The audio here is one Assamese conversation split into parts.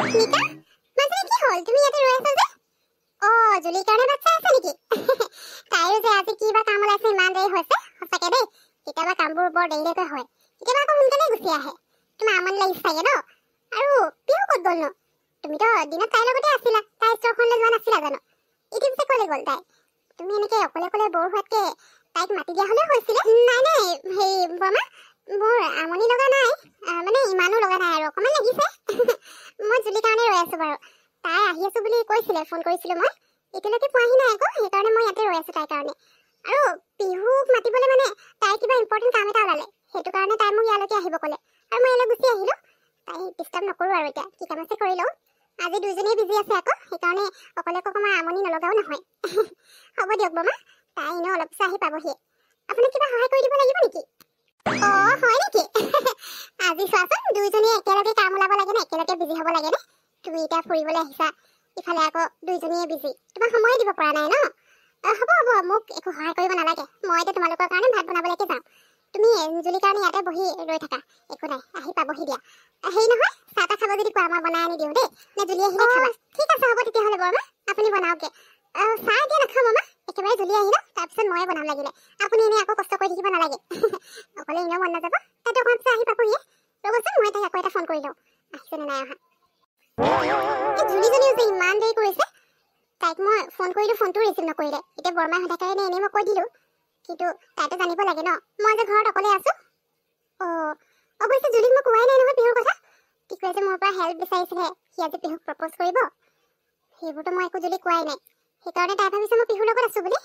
নিতা মাজে কি হল তুমি ইয়াতে ৰৈ আছা যে জুলিৰ কাৰণে বাচ্চা আছে নেকি তাইৰো যে আজি কিবা কাম ওলাইছে ইমান দেৰি হৈছে সঁচাকে দেই কেতিয়াবা কামবোৰ বৰ দেৰিলৈকে হয় কেতিয়াবা আকৌ সোনকালে গুচি আহে তোমাৰ আমনি লাগিছে চাগে ন আৰু পিহু ক'ত গ'ল ন তুমিতো দিনত তাইৰ লগতে আছিলা তাই ষ্টৰখনলৈ যোৱা নাছিলা জানো এতিয়া পিছে ক'লে গ'ল তাই তুমি এনেকে অকলে অকলে বৰ হোৱাতকে তাইক মাতি দিয়া হ'লে হৈছিলে নাই সেই বমা মোৰ আমনি লগা নাই মানে ইমানো লগা নাই আৰু অকমান লাগিছে মই জুলিৰ কাৰণে ৰৈ আছো বাৰু তাই আহি আছো বুলি কৈছিলে ফোন কৰিছিলো মই এতিয়ালৈকে পোৱাহি নাই আকৌ সেইকাৰণে মই ইয়াতে ৰৈ আছো তাইৰ কাৰণে আৰু পিহুক মাতিবলৈ মানে তাই কিবা ইম্পৰ্টেণ্ট কাম এটা ওলালে সেইটো কাৰণে তাই মোক ইয়ালৈকে আহিব ক'লে আৰু মই ইয়ালৈ গুচি আহিলো তাই ডিষ্টাৰ্ব নকৰো আৰু এতিয়া কি কাম আছে কৰি লওঁ আজি দুইজনীয়ে বিজি আছে আকৌ সেইকাৰণে অকলে অকণমান আমনি নলগাও নহয় হ'ব দিয়ক বমা তাই এনেও অলপ পিছত আহি পাবহি আপোনাক কিবা সহায় কৰি দিব লাগিব নেকি হয় নেকি আজি চোৱাচোন দুইজনীয়ে একেলগে কাম ওলাব লাগে নে একেলগে বিজি হ'ব লাগে নে তুমি এতিয়া ফুৰিবলৈ আহিছা ইফালে আকৌ দুইজনীয়ে বিজি তোমাক সময় দিব পৰা নাই ন হ'ব মোক একো সহায় কৰিব নালাগে মই এতিয়া তোমালোকৰ কাৰণে ভাত বনাবলৈকে যাওঁ তুমি জুলিৰ কাৰণে ইয়াতে বহি ৰৈ থাকা একো নাই আহি পাবহি দিয়া হেৰি নহয় চাহ তাহ খাব যদি কোৱা মই বনাই আনি দিওঁ দেই নে জুলি আহিলে খাবা ঠিক আছে হ'ব তেতিয়াহ'লে বৰমা আপুনি বনাওকে চাহ এতিয়া নাখাওঁ মামা একেবাৰে জুলি আহিল তাৰপিছত ময়ে বনাম লাগিলে আপুনি এনেই আকৌ কষ্ট কৰি থাকিব নালাগে অকলে এনেও মন নাযাব তাতে অকণমান পিছত আহি পাবহিয়ে ৰ'বচোন মই তাইক আকৌ এটা ফোন কৰি লওঁ আহিছেনে নাই অহা জুলিজনীও যে ইমান দেৰি কৰিছে তাইক মই ফোন কৰিলো ফোনটো ৰিচিভ নকৰিলে এতিয়া বৰমাই সোধা কাৰণে এনেই মই কৈ দিলো কিন্তু তাইতো জানিব লাগে ন মই যে ঘৰত অকলে আছো অৱশ্যে জুলিক মই কোৱাই নাই নহয় পিহুৰ কথা কি কয় যে মোৰ পৰা হেল্প বিচাৰিছিলে সি আজি পিহুক প্ৰপ'জ কৰিব সেইবোৰতো মই একো জুলিক কোৱাই নাই সেইকাৰণে তাই ভাবিছে মই পিহুৰ লগত আছো বুলি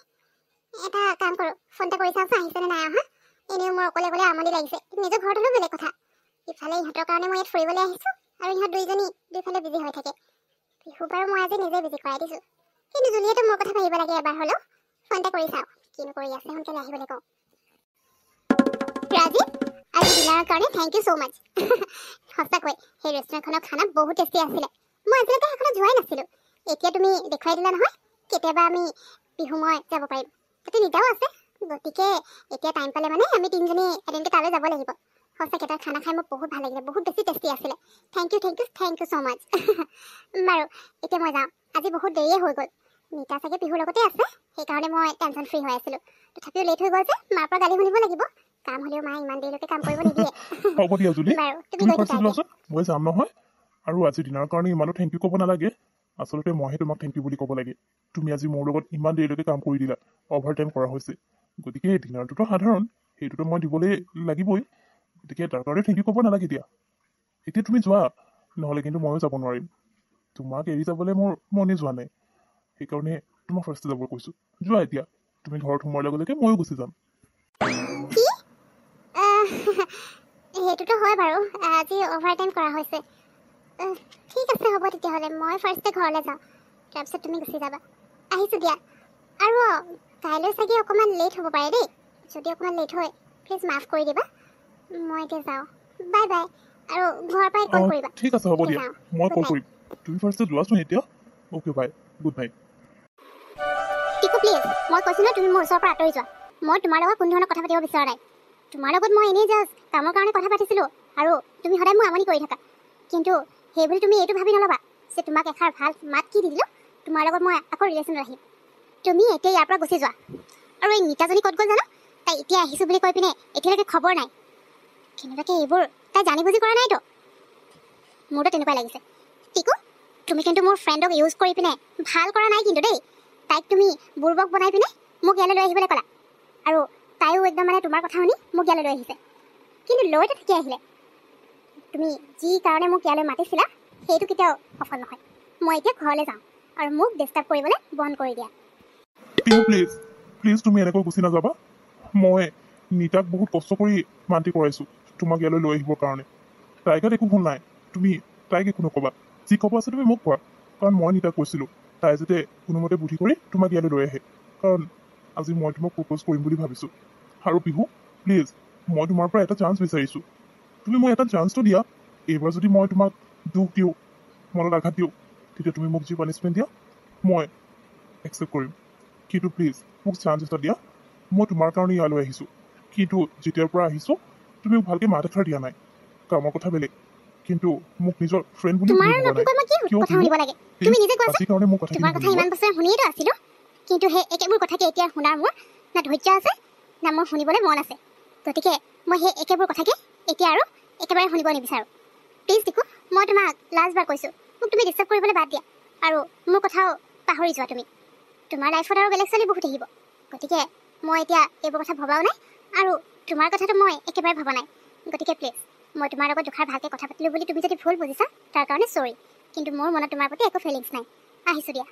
এটা কাম কৰোঁ ফোন এটা কৰি চাওঁচোন আহিছেনে নাই অহা এনেও মোৰ অকলে অকলে আমনি লাগিছে নিজৰ ঘৰত হ'লেও বেলেগ কথা ইফালে ইহঁতৰ কাৰণে মই ইয়াত ফুৰিবলৈ আহিছোঁ আৰু ইহঁত দুইজনী দুইফালে বিজি হৈ থাকে পিহু বাৰু মই আজি নিজে বিজি কৰাই দিছোঁ কিন্তু জুলিয়েতো মোৰ কথা ভাবিব লাগে এবাৰ হ'লেও ফোন এটা কৰি চাওঁ কিনো কৰি আছে সোনকালে আহিবলৈ কওঁ ৰাজীৱ আজি ডিনাৰৰ কাৰণে থেংক ইউ ছ' মাছ সঁচাকৈ সেই ৰেষ্টুৰেণ্টখনৰ খানা বহুত টেষ্টি আছিলে মই আজিলৈকে সেইখনত যোৱাই নাছিলোঁ এতিয়া তুমি দেখুৱাই দিলা নহয় কেতিয়াবা আমি পিহু মই যাব পাৰিম তাতে নিতাও আছে গতিকে এতিয়া টাইম পালে মানে আমি তিনিজনী এদিনকে তালৈ যাব লাগিব সঁচাকৈ তাৰ খানা খাই মোৰ বহুত ভাল লাগিলে বহুত বেছি টেষ্টি আছিলে থেংক ইউ ছ' মাছ বাৰু এতিয়া মই যাওঁ আজি বহুত দেৰিয়ে হৈ গ'ল নিতা চাগে পিহুৰ লগতে আছে সেইকাৰণে মই টেনশ্যন ফ্ৰী হৈ আছিলোঁ তথাপিও লেট হৈ গ'ল যে মাৰ পৰা গালি শুনিব লাগিব কাম হ'লেও মায়ে ইমান দেৰিলৈকে কাম কৰিব নিদিয়ে হ'ব দিয়া জুলি বাৰু তুমি ফাৰ্ষ্ট লোৱাচোন মই যাম নহয় আৰু আজি ডিনাৰৰ কাৰণে ইমানো থেংক ইউ ক'ব নালাগে আচলতে মইহে তোমাক থেংক ইউ বুলি ক'ব লাগে তুমি আজি মোৰ লগত ইমান দেৰিলৈকে কাম কৰি দিলা অভাৰ টাইম কৰা হৈছে গতিকে ডিনাৰটোতো সাধাৰণ সেইটোতো মই দিবলৈ লাগিবই গতিকে তাৰ কাৰণে থেংক ইউ ক'ব নালাগে দিয়া এতিয়া তুমি যোৱা নহ'লে কিন্তু ময়ো যাব নোৱাৰিম তোমাক এৰি যাবলৈ মোৰ মনে যোৱা নাই সেইকাৰণে তোমাক ফাৰ্ষ্ট যাব কৈছোঁ যোৱা এতিয়া তুমি ঘৰত সোমোৱাৰ লগে লগে ময়ো গুচি যাম সেইটোতো হয় বাৰু আজি অভাৰ টাইম কৰা হৈছে ঠিক আছে হ'ব তেতিয়াহ'লে মই ফাৰ্ষ্টে ঘৰলৈ যাওঁ তাৰপিছত তুমি গুচি যাবা আহিছোঁ দিয়া আৰু কাইলৈ চাগে অকণমান লেট হ'ব পাৰে দেই যদি অকণমান লেট হয় প্লিজ মাফ কৰি দিবা মই এতিয়া যাওঁ বাই বাই আৰু ঘৰৰ পৰাই কল কৰিবা ঠিক আছে হ'ব দিয়া মই কল কৰিম তুমি ফাৰ্ষ্টে যোৱাচোন এতিয়া okay bye good night Tiku please মই কৈছোঁ ন তুমি মোৰ ওচৰৰ পৰা আঁতৰি যোৱা মই তোমাৰ লগত কোনো ধৰণৰ কথা পাতিব বিচৰা নাই তোমাৰ লগত মই এনেই জাষ্ট কামৰ কাৰণে কথা পাতিছিলোঁ আৰু তুমি সদায় মোক আমনি কৰি থাকা কিন্তু সেইবুলি তুমি এইটো ভাবি নল'বা যে তোমাক এষাৰ ভাল মাত কি দি দিলোঁ তোমাৰ লগত মই আকৌ ৰিলেশ্যন ৰাখিম তুমি এতিয়া ইয়াৰ পৰা গুচি যোৱা আৰু এই নিতাজনী ক'ত গ'ল জানো তাই এতিয়া আহিছোঁ বুলি কৈ পিনে এতিয়ালৈকে খবৰ নাই কেনেবাকৈ এইবোৰ তাই জানি বুজি কৰা নাইতো মোৰতো তেনেকুৱাই লাগিছে টিকু তুমি কিন্তু মোৰ ফ্ৰেণ্ডক ইউজ কৰি পিনে ভাল কৰা নাই কিন্তু দেই তাইক তুমি বুৰ্বক বনাই পিনে মোক ইয়ালৈ লৈ আহিবলৈ ক'লা আৰু তাইও একদম মানে তোমাৰ কথা শুনি মোক ইয়ালৈ লৈ আহিছে কিন্তু লৈতো ঠিকে আহিলে তুমি যি কাৰণে মোক ইয়ালৈ মাতিছিলা সেইটো কেতিয়াও সফল নহয় মই এতিয়া ঘৰলৈ যাওঁ আৰু মোক ডিষ্টাৰ্ব কৰিবলৈ বন্ধ কৰি দিয়া প্লিজ তুমি এনেকৈ গুচি নাযাবা মই নিতাক বহুত কষ্ট কৰি মান্তি কৰাইছোঁ তোমাক ইয়ালৈ লৈ আহিবৰ কাৰণে তাইৰ গাত একো ভুল নাই তুমি তাইক একো নক'বা যি ক'ব আছে তুমি মোক কোৱা কাৰণ মই নিতাক কৈছিলোঁ তাই যাতে কোনোমতে বুদ্ধি কৰি তোমাক ইয়ালৈ লৈ আহে কাৰণ আজি মই তোমাক প্ৰপ'জ কৰিম বুলি ভাবিছোঁ আৰু পিহু প্লিজ মই তোমাৰ পৰা এটা চান্স বিচাৰিছোঁ তুমি মোক এটা চান্সটো দিয়া এইবাৰ যদি মই তোমাক দুখ দিওঁ মনত আঘাত দিওঁ তেতিয়া তুমি মোক যি পানিছমেণ্ট দিয়া মই একচেপ্ট কৰিম কিন্তু প্লিজ মোক চান্স এটা দিয়া মই তোমাৰ কাৰণে ইয়ালৈ আহিছোঁ কিন্তু যেতিয়াৰ পৰা আহিছোঁ তুমি মোক ভালকৈ মাত এষাৰ দিয়া নাই কামৰ কথা বেলেগ কিন্তু মোক নিজৰ ফ্ৰেণ্ড বুলি তোমাৰ ভাবা নতুনকৈ মই কি কিয় কথা শুনিব লাগে তুমি নিজে কোৱাচোন বাকী কাৰণে মোৰ কথা তোমাৰ কথা ইমান বছৰ শুনিয়েতো আছিলো কিন্তু সেই একেবোৰ কথাকে এতিয়া শুনাৰ মোৰ না ধৈৰ্য আছে না মোৰ শুনিবলৈ মন আছে গতিকে মই সেই একেবোৰ কথাকে এতিয়া আৰু একেবাৰে শুনিব নিবিচাৰোঁ প্লিজ টিকু মই তোমাক লাষ্টবাৰ কৈছোঁ মোক তুমি ডিষ্টাৰ্ব কৰিবলৈ বাদ দিয়া আৰু মোৰ কথাও পাহৰি যোৱা তুমি তোমাৰ লাইফত আৰু বেলেগ ছোৱালী বহুত আহিব গতিকে মই এতিয়া এইবোৰ কথা ভবাও নাই আৰু তোমাৰ কথাটো মই একেবাৰে ভবা নাই গতিকে প্লিজ মই তোমাৰ লগত দুখাৰ ভালকৈ কথা পাতিলোঁ বুলি তুমি যদি ভুল বুজিছা তাৰ কাৰণে চৰি কিন্তু মোৰ মনত তোমাৰ প্ৰতি একো ফিলিংছ নাই আহিছোঁ দিয়া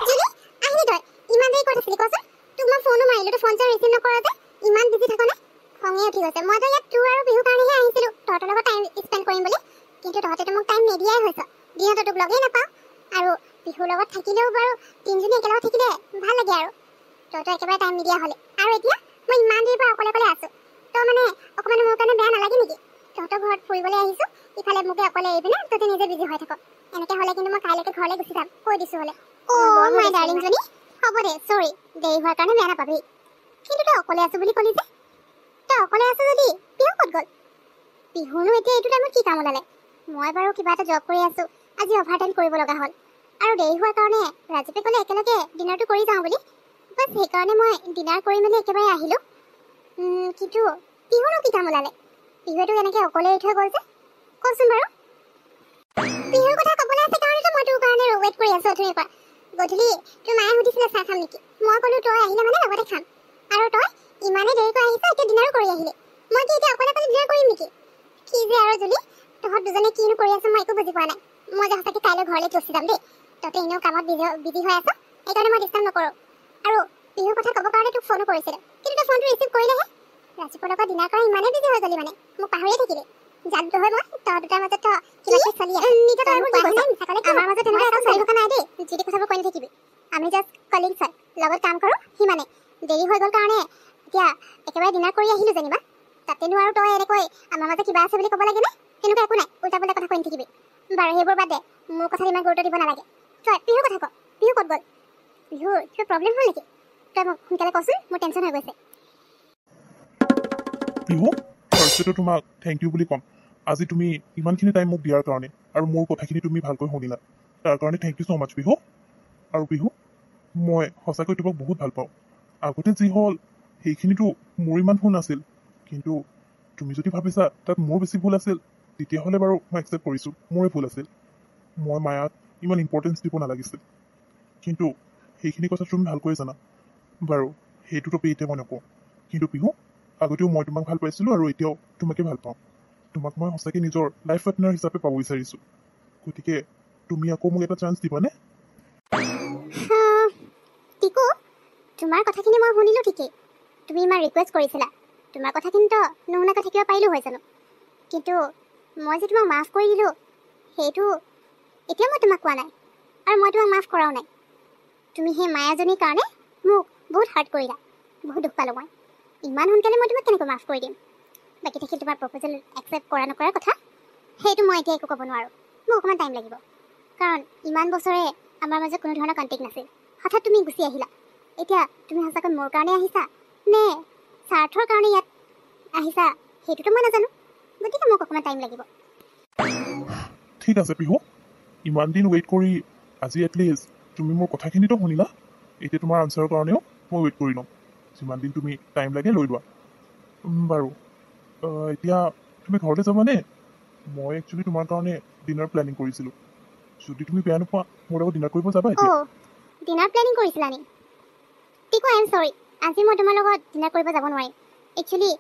জুলি আহিলি তই ইমান দেৰি ক'ত আছিলি কচোন তোক মই ফোনো মাৰিলোঁ তই ফোন যে ৰিচিভ নকৰ যে ইমান বিজি থাক নে খঙে উঠি গৈছে মইতো ইয়াত তোৰ আৰু বিহুৰ কাৰণেহে আহিছিলোঁ তহঁতৰ লগত টাইম স্পেণ্ড কৰিম বুলি কিন্তু তহঁতেতো মোক টাইম নিদিয়াই হৈছ দিনতো তোক লগেই নাপাওঁ আৰু বিহুৰ লগত থাকিলেও বাৰু তিনিজনী একেলগত থাকিলে ভাল লাগে আৰু তহঁতৰ একেবাৰে টাইম নিদিয়া হ'লে আৰু এতিয়া মই ইমান দেৰিৰ পৰা অকলে অকলে আছোঁ তই মানে অকণমান মোৰ কাৰণে বেয়া নালাগে নেকি তহঁতৰ ঘৰত ফুৰিবলৈ আহিছোঁ ইফালে মোকে অকলে এৰি পিনে তহঁতে নিজে বিজি হৈ থাক এনেকৈ হ'লে কিন্তু মই কাইলৈকে ঘৰলৈ গুচি যাম কৈ দিছোঁ হ'লে অ' মাই ডাৰ্লিংজনী হ'ব দে চৰি দেৰি হোৱাৰ কাৰণে বেয়া নাপাবি কিন্তু তই অকলে আছোঁ বুলি ক'লি যে তই অকলে আছোঁ যদি বিহু ক'ত গ'ল বিহুনো এতিয়া এইটো টাইমত কি কাম ওলালে মই বাৰু কিবা এটা জব কৰি আছোঁ আজি অভাৰ টাইম কৰিব লগা হ'ল আৰু দেৰি হোৱাৰ কাৰণে ৰাজীৱে ক'লে একেলগে ডিনাৰটো কৰি যাওঁ বুলি বাছ সেইকাৰণে মই ডিনাৰ কৰি মেলি একেবাৰে আহিলোঁ কিন্তু বিহুনো কি কাম ওলালে বিহুৱেতো এনেকৈ অকলে এৰি থৈ গ'ল যে কচোন বাৰু বিহুৰ কথা ক'বলৈ আছে কাৰণেতো মই তোৰ কাৰণে ৱেইট কৰি আছোঁ অথনিৰ পৰা গধূলি তোৰ মায়ে সুধিছিলে চাহ খাম নেকি মই ক'লোঁ তই আহিলে মানে লগতে খাম আৰু তই ইমানেই দেৰিকৈ আহিছ এতিয়া ডিনাৰো কৰি আহিলি মই কি এতিয়া অকলে অকলে ডিনাৰ কৰিম নেকি কি যে আৰু জুলি তহঁত দুজনে কিনো কৰি আছ মই একো বুজি পোৱা নাই মই যে সঁচাকৈ কাইলৈ ঘৰলৈ গুচি যাম দেই তহঁতে এনেও কামত বিজি হৈ আছ সেইকাৰণে মই ডিষ্টাৰ্ব নকৰোঁ আৰু বিহুৰ কথা ক'বৰ কাৰণে তোক ফোনো কৰিছিলোঁ কিন্তু তই ফোনটো ৰিচিভ কৰিলেহে ৰাজীৱৰ লগত ডিনাৰ কৰা ইমানেই বিজি হৈ গ'লি মানে মোক পাহৰিয়ে থাকিলি জানতো হয় মই তহঁত দুটাৰ মাজত কিবাকে চলি আছে আমাৰ মাজত তেনেকুৱা একো চলি থকা নাই দেই যদি কথাবোৰ কৈ নাথাকিবি আমি জাষ্ট কলিগছ হয় লগত কাম কৰোঁ সিমানে দেৰি হৈ গ'ল কাৰণে এতিয়া একেবাৰে ডিনাৰ কৰি আহিলোঁ যেনিবা তাতেনো আৰু তই এনেকৈ আমাৰ মাজত কিবা আছে বুলি ক'ব লাগে নে তেনেকুৱা একো নাই উল্টা পুল্টা কথা কৈ নাথাকিবি বাৰু সেইবোৰ বাদ দে মোৰ কথাত ইমান গুৰুত্ব দিব নালাগে তই বিহুৰ কথা ক বিহু ক'ত গ'ল বিহুৰ কিবা প্ৰব্লেম হ'ল নেকি তই মোক সোনকালে কচোন মোৰ টেনশ্যন হৈ গৈছে বিহু ফাৰ্ষ্টতে তোমাক থেংক ইউ বুলি ক'ম আজি তুমি ইমানখিনি টাইম মোক দিয়াৰ কাৰণে আৰু মোৰ কথাখিনি তুমি ভালকৈ শুনিলা তাৰ কাৰণে থেংক ইউ ছ' মাছ বিহু আৰু বিহু মই সঁচাকৈ তোমাক বহুত ভাল পাওঁ আগতে যি হ'ল সেইখিনিতো মোৰ ইমান ভুল নাছিল কিন্তু তুমি যদি ভাবিছা তাত মোৰ বেছি ভুল আছিল তেতিয়াহ'লে বাৰু মই একচেপ্ট কৰিছোঁ মোৰে ভুল আছিল মই মায়াক ইমান ইম্পৰ্টেঞ্চ দিব নালাগিছিল কিন্তু সেইখিনি কথা তুমি ভালকৈ জানা বাৰু সেইটো টপিক এতিয়া মই নকওঁ কিন্তু বিহু আগতেও মই তোমাক ভাল পাইছিলোঁ আৰু এতিয়াও তোমাকে ভাল পাওঁ তোমাক মই সঁচাকৈ নিজৰ লাইফ পাৰ্টনাৰ হিচাপে পাব বিচাৰিছোঁ গতিকে তুমি আকৌ মোক এটা চান্স দিবানে টিকু তোমাৰ কথাখিনি মই শুনিলোঁ ঠিকেই তুমি ইমান ৰিকুৱেষ্ট কৰিছিলা তোমাৰ কথাখিনিতো নুশুনাকৈ থাকিব পাৰিলোঁ হয় জানো কিন্তু মই যে তোমাক মাফ কৰি দিলোঁ সেইটো এতিয়াও মই তোমাক কোৱা নাই আৰু মই তোমাক মাফ কৰাও নাই তুমি সেই মায়াজনীৰ কাৰণে মোক বহুত হাৰ্ট কৰিলা বহুত দুখ পালোঁ মই ইমান সোনকালে মই তোমাক কেনেকৈ মাফ কৰি দিম বাকী থাকিল তোমাৰ প্ৰপ'জেল একচেপ্ট কৰা নকৰাৰ কথা সেইটো মই এতিয়া একো ক'ব নোৱাৰোঁ মোক অকণমান টাইম লাগিব কাৰণ ইমান বছৰে আমাৰ মাজত কোনো ধৰণৰ কণ্টেক্ট নাছিল হঠাৎ তুমি গুচি আহিলা এতিয়া তুমি সঁচাকৈ মোৰ কাৰণে আহিছা নে স্বাৰ্থৰ কাৰণে ইয়াত আহিছা সেইটোতো মই নাজানো গতিকে মোক অকণমান টাইম লাগিব ঠিক আছে বিহু ইমান দিন ৱেইট কৰি আজি এটলিষ্ট তুমি মোৰ কথাখিনিতো শুনিলা এতিয়া তোমাৰ আনচাৰৰ কাৰণেও মই ৱেইট কৰি ল'ম যিমান দিন তুমি টাইম লাগে লৈ লোৱা বাৰু এতিয়া তুমি ঘৰলৈ যাবানে মই একচুৱেলি তোমাৰ কাৰণে ডিনাৰ প্লেনিং কৰিছিলোঁ যদি তুমি বেয়া নোপোৱা মোৰ লগত ডিনাৰ কৰিব যাবা এতিয়া ডিনাৰ প্লেনিং কৰিছিলা নি টিকু আই এম চৰি আজি মই তোমাৰ লগত ডিনাৰ কৰিব যাব নোৱাৰিম একচুৱেলি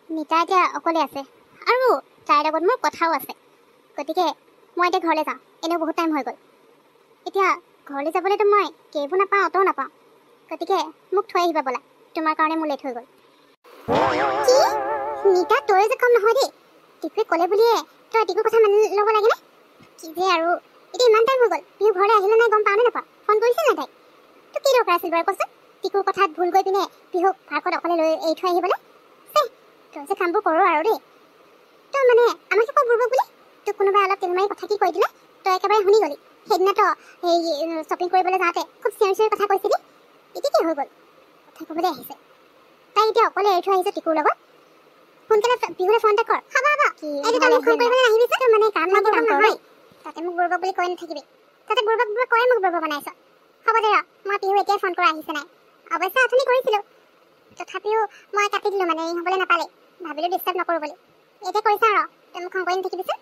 নিতা এতিয়া অকলে আছে আৰু তাইৰ লগত মোৰ কথাও আছে গতিকে মই এতিয়া ঘৰলৈ যাওঁ এনেও বহুত টাইম হৈ গ'ল এতিয়া ঘৰলৈ যাবলৈতো মই কেবো নাপাওঁ অ'টোও নাপাওঁ গতিকে মোক থৈ আহিবা ব'লা তোমাৰ কাৰণে মোৰ লেট হৈ গ'ল কি নিতা তই যে কম নহয় দেই টিকুৱে ক'লে বুলিয়ে তই টিকুৰ কথা মানি ল'ব লাগেনে কি যে আৰু এতিয়া ইমান টাইম হৈ গ'ল বিহু ঘৰলৈ আহিলে নাই গম পাওঁ নে নাপাওঁ ফোন কৰিছে নাই তাইক তোৰ কি দৰকাৰ আছিল বাৰু কচোন টিকুৰ কথাত ভুল গৈ পিনে বিহুক পাৰ্কত অকলে লৈ এৰি থৈ আহিবলৈ তই যে কামবোৰ কৰোঁ আৰু দেই তই মানে আমাক একো বুৰ্বক বুলি তোক কোনোবাই অলপ তেলমাৰি কথা কি কৈ দিলে তই একেবাৰে শুনি গ'লি সেইদিনাতো সেই শ্বপিং কৰিবলৈ যাওঁতে খুব চিঞৰি চিঞৰি কথা কৈছিলি এতিয়া কি হৈ গ'ল কথা ক'বলৈ আহিছে তাই এতিয়া অকলে এৰি থৈ আহিছে টিকুৰ লগত সোনকালে বিহুলে ফোন এটা কৰ হ'ব এইটো তই মোক ফোন কৰিবলৈ নাহিবি তো মানে কাম নহয় তাতে মোক বুৰ্বক বুলি কৈ নাথাকিবি তাতে বুৰ্বক কৈ মোক বুৰ্বক বনাইছ হ'ব দে ৰ মই বিহু এতিয়া ফোন কৰা আহিছে নাই অৱশ্যে অথনি কৰিছিলোঁ তথাপিও মই কাটি দিলোঁ মানে হ'বলৈ নাপালে ভাবিলোঁ ডিষ্টাৰ্ব নকৰোঁ বুলি এতিয়া কৰিছা ৰ তই মোক খং কৰি নাথাকিবিচোন